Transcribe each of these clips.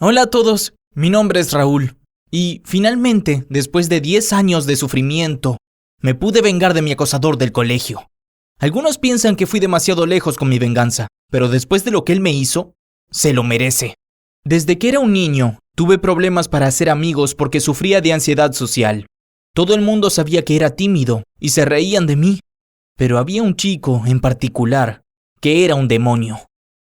Hola a todos, mi nombre es Raúl y finalmente, después de 10 años de sufrimiento, me pude vengar de mi acosador del colegio. Algunos piensan que fui demasiado lejos con mi venganza, pero después de lo que él me hizo, se lo merece. Desde que era un niño, tuve problemas para hacer amigos porque sufría de ansiedad social. Todo el mundo sabía que era tímido y se reían de mí, pero había un chico en particular que era un demonio.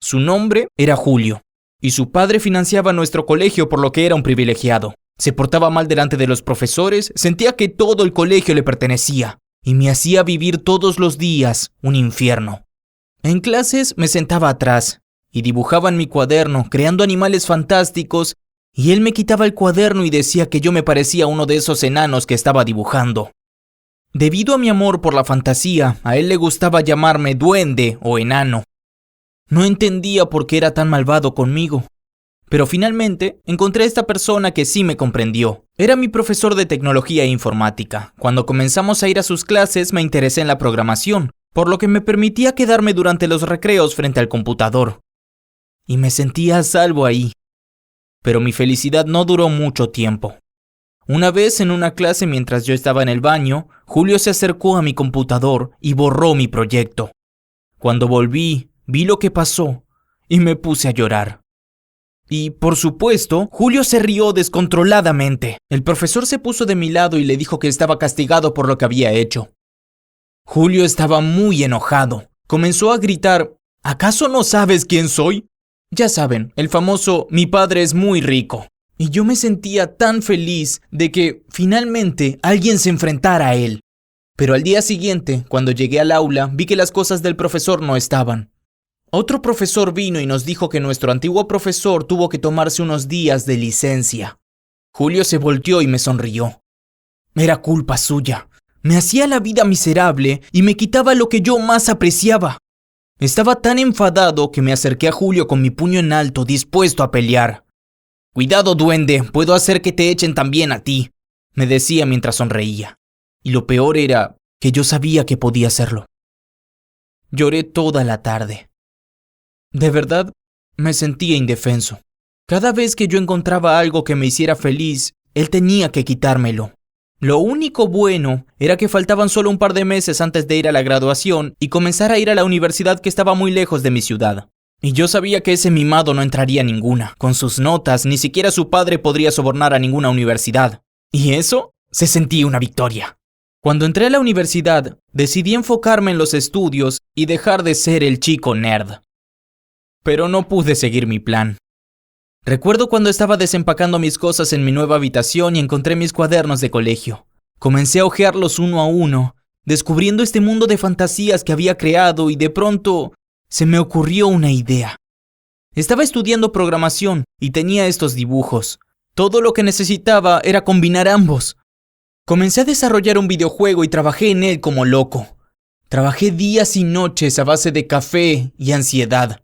Su nombre era Julio. Y su padre financiaba nuestro colegio por lo que era un privilegiado. Se portaba mal delante de los profesores, sentía que todo el colegio le pertenecía y me hacía vivir todos los días un infierno. En clases me sentaba atrás y dibujaba en mi cuaderno creando animales fantásticos y él me quitaba el cuaderno y decía que yo me parecía a uno de esos enanos que estaba dibujando. Debido a mi amor por la fantasía, a él le gustaba llamarme duende o enano. No entendía por qué era tan malvado conmigo. Pero finalmente encontré a esta persona que sí me comprendió. Era mi profesor de tecnología e informática. Cuando comenzamos a ir a sus clases me interesé en la programación, por lo que me permitía quedarme durante los recreos frente al computador. Y me sentía a salvo ahí. Pero mi felicidad no duró mucho tiempo. Una vez en una clase mientras yo estaba en el baño, Julio se acercó a mi computador y borró mi proyecto. Cuando volví, vi lo que pasó y me puse a llorar. Y, por supuesto, Julio se rió descontroladamente. El profesor se puso de mi lado y le dijo que estaba castigado por lo que había hecho. Julio estaba muy enojado. Comenzó a gritar, ¿acaso no sabes quién soy? Ya saben, el famoso «mi padre es muy rico». Y yo me sentía tan feliz de que, finalmente, alguien se enfrentara a él. Pero al día siguiente, cuando llegué al aula, vi que las cosas del profesor no estaban. Otro profesor vino y nos dijo que nuestro antiguo profesor tuvo que tomarse unos días de licencia. Julio se volteó y me sonrió. Era culpa suya. Me hacía la vida miserable y me quitaba lo que yo más apreciaba. Estaba tan enfadado que me acerqué a Julio con mi puño en alto, dispuesto a pelear. «Cuidado, duende, puedo hacer que te echen también a ti», me decía mientras sonreía. Y lo peor era que yo sabía que podía hacerlo. Lloré toda la tarde. De verdad, me sentía indefenso. Cada vez que yo encontraba algo que me hiciera feliz, él tenía que quitármelo. Lo único bueno era que faltaban solo un par de meses antes de ir a la graduación y comenzar a ir a la universidad que estaba muy lejos de mi ciudad. Y yo sabía que ese mimado no entraría a ninguna. Con sus notas, ni siquiera su padre podría sobornar a ninguna universidad. Y eso se sentía una victoria. Cuando entré a la universidad, decidí enfocarme en los estudios y dejar de ser el chico nerd. Pero no pude seguir mi plan. Recuerdo cuando estaba desempacando mis cosas en mi nueva habitación y encontré mis cuadernos de colegio. Comencé a hojearlos uno a uno, descubriendo este mundo de fantasías que había creado y de pronto se me ocurrió una idea. Estaba estudiando programación y tenía estos dibujos. Todo lo que necesitaba era combinar ambos. Comencé a desarrollar un videojuego y trabajé en él como loco. Trabajé días y noches a base de café y ansiedad.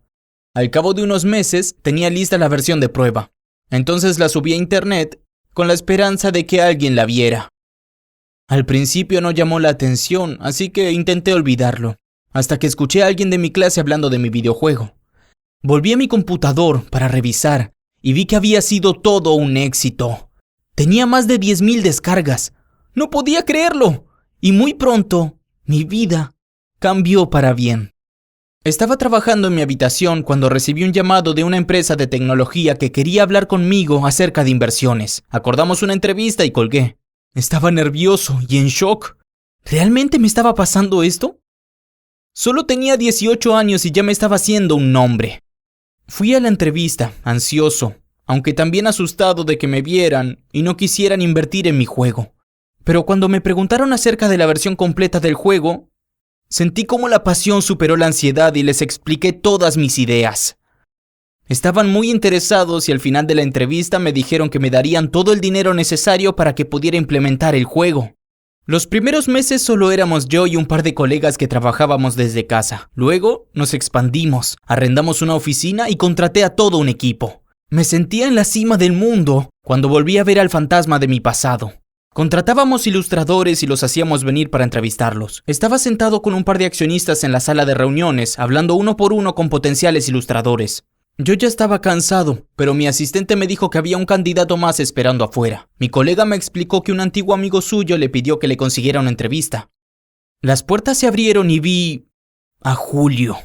Al cabo de unos meses tenía lista la versión de prueba. Entonces la subí a internet con la esperanza de que alguien la viera. Al principio no llamó la atención, así que intenté olvidarlo, hasta que escuché a alguien de mi clase hablando de mi videojuego. Volví a mi computador para revisar y vi que había sido todo un éxito. Tenía más de 10,000 descargas. No podía creerlo. Y muy pronto, mi vida cambió para bien. Estaba trabajando en mi habitación cuando recibí un llamado de una empresa de tecnología que quería hablar conmigo acerca de inversiones. Acordamos una entrevista y colgué. Estaba nervioso y en shock. ¿Realmente me estaba pasando esto? Solo tenía 18 años y ya me estaba haciendo un nombre. Fui a la entrevista, ansioso, aunque también asustado de que me vieran y no quisieran invertir en mi juego. Pero cuando me preguntaron acerca de la versión completa del juego, sentí como la pasión superó la ansiedad y les expliqué todas mis ideas. Estaban muy interesados y al final de la entrevista me dijeron que me darían todo el dinero necesario para que pudiera implementar el juego. Los primeros meses solo éramos yo y un par de colegas que trabajábamos desde casa. Luego nos expandimos, arrendamos una oficina y contraté a todo un equipo. Me sentía en la cima del mundo cuando volví a ver al fantasma de mi pasado. Contratábamos ilustradores y los hacíamos venir para entrevistarlos. Estaba sentado con un par de accionistas en la sala de reuniones, hablando uno por uno con potenciales ilustradores. Yo ya estaba cansado, pero mi asistente me dijo que había un candidato más esperando afuera. Mi colega me explicó que un antiguo amigo suyo le pidió que le consiguiera una entrevista. Las puertas se abrieron y vi a Julio.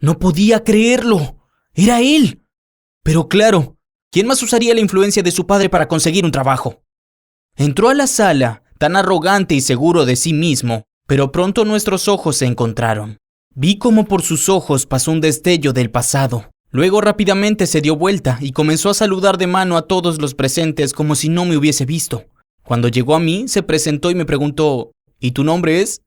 No podía creerlo. Era él. Pero claro, ¿quién más usaría la influencia de su padre para conseguir un trabajo? Entró a la sala, tan arrogante y seguro de sí mismo, pero pronto nuestros ojos se encontraron. Vi cómo por sus ojos pasó un destello del pasado. Luego rápidamente se dio vuelta y comenzó a saludar de mano a todos los presentes como si no me hubiese visto. Cuando llegó a mí, se presentó y me preguntó, ¿y tu nombre es?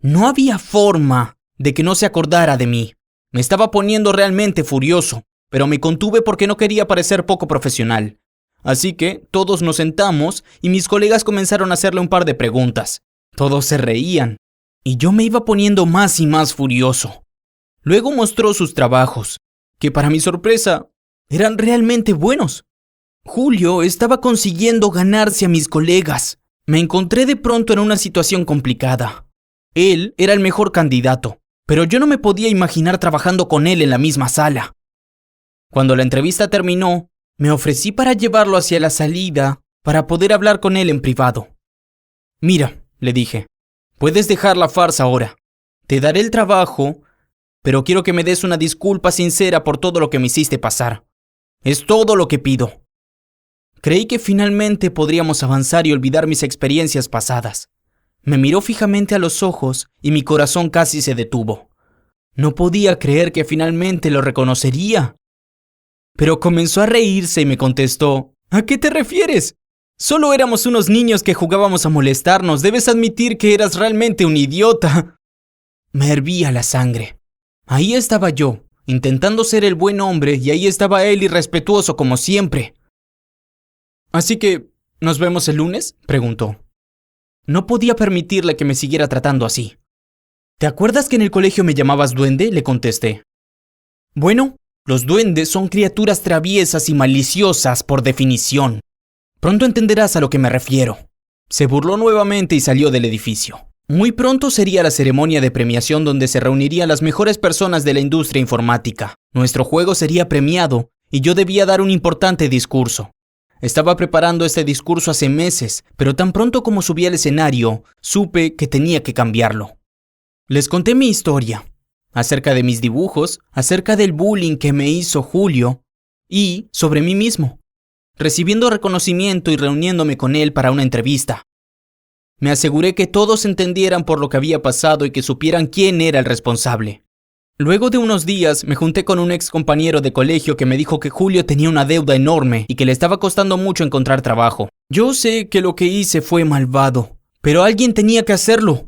No había forma de que no se acordara de mí. Me estaba poniendo realmente furioso, pero me contuve porque no quería parecer poco profesional. Así que todos nos sentamos y mis colegas comenzaron a hacerle un par de preguntas. Todos se reían y yo me iba poniendo más y más furioso. Luego mostró sus trabajos, que para mi sorpresa eran realmente buenos. Julio estaba consiguiendo ganarse a mis colegas. Me encontré de pronto en una situación complicada. Él era el mejor candidato, pero yo no me podía imaginar trabajando con él en la misma sala. Cuando la entrevista terminó, me ofrecí para llevarlo hacia la salida para poder hablar con él en privado. Mira, le dije, puedes dejar la farsa ahora. Te daré el trabajo, pero quiero que me des una disculpa sincera por todo lo que me hiciste pasar. Es todo lo que pido. Creí que finalmente podríamos avanzar y olvidar mis experiencias pasadas. Me miró fijamente a los ojos y mi corazón casi se detuvo. No podía creer que finalmente lo reconocería. Pero comenzó a reírse y me contestó, ¿a qué te refieres? Solo éramos unos niños que jugábamos a molestarnos. Debes admitir que eras realmente un idiota. Me hervía la sangre. Ahí estaba yo, intentando ser el buen hombre, y ahí estaba él irrespetuoso como siempre. ¿Así que nos vemos el lunes?, preguntó. No podía permitirle que me siguiera tratando así. ¿Te acuerdas que en el colegio me llamabas duende?, le contesté. Bueno, los duendes son criaturas traviesas y maliciosas por definición. Pronto entenderás a lo que me refiero. Se burló nuevamente y salió del edificio. Muy pronto sería la ceremonia de premiación donde se reunirían las mejores personas de la industria informática. Nuestro juego sería premiado y yo debía dar un importante discurso. Estaba preparando este discurso hace meses, pero tan pronto como subí al escenario, supe que tenía que cambiarlo. Les conté mi historia, acerca de mis dibujos, acerca del bullying que me hizo Julio y sobre mí mismo, recibiendo reconocimiento y reuniéndome con él para una entrevista. Me aseguré que todos entendieran por lo que había pasado y que supieran quién era el responsable. Luego de unos días me junté con un ex compañero de colegio que me dijo que Julio tenía una deuda enorme y que le estaba costando mucho encontrar trabajo. Yo sé que lo que hice fue malvado, pero alguien tenía que hacerlo.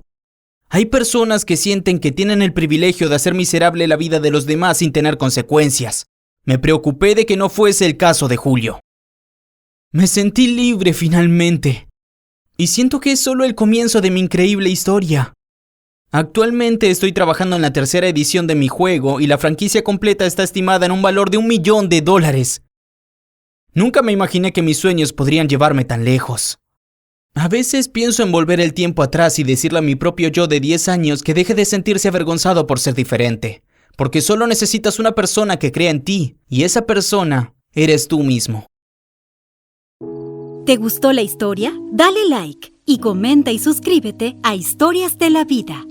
Hay personas que sienten que tienen el privilegio de hacer miserable la vida de los demás sin tener consecuencias. Me preocupé de que no fuese el caso de Julio. Me sentí libre finalmente. Y siento que es solo el comienzo de mi increíble historia. Actualmente estoy trabajando en la tercera edición de mi juego y la franquicia completa está estimada en un valor de $1 millón. Nunca me imaginé que mis sueños podrían llevarme tan lejos. A veces pienso en volver el tiempo atrás y decirle a mi propio yo de 10 años que deje de sentirse avergonzado por ser diferente, porque solo necesitas una persona que crea en ti, y esa persona eres tú mismo. ¿Te gustó la historia? Dale like y comenta y suscríbete a Historias de la Vida.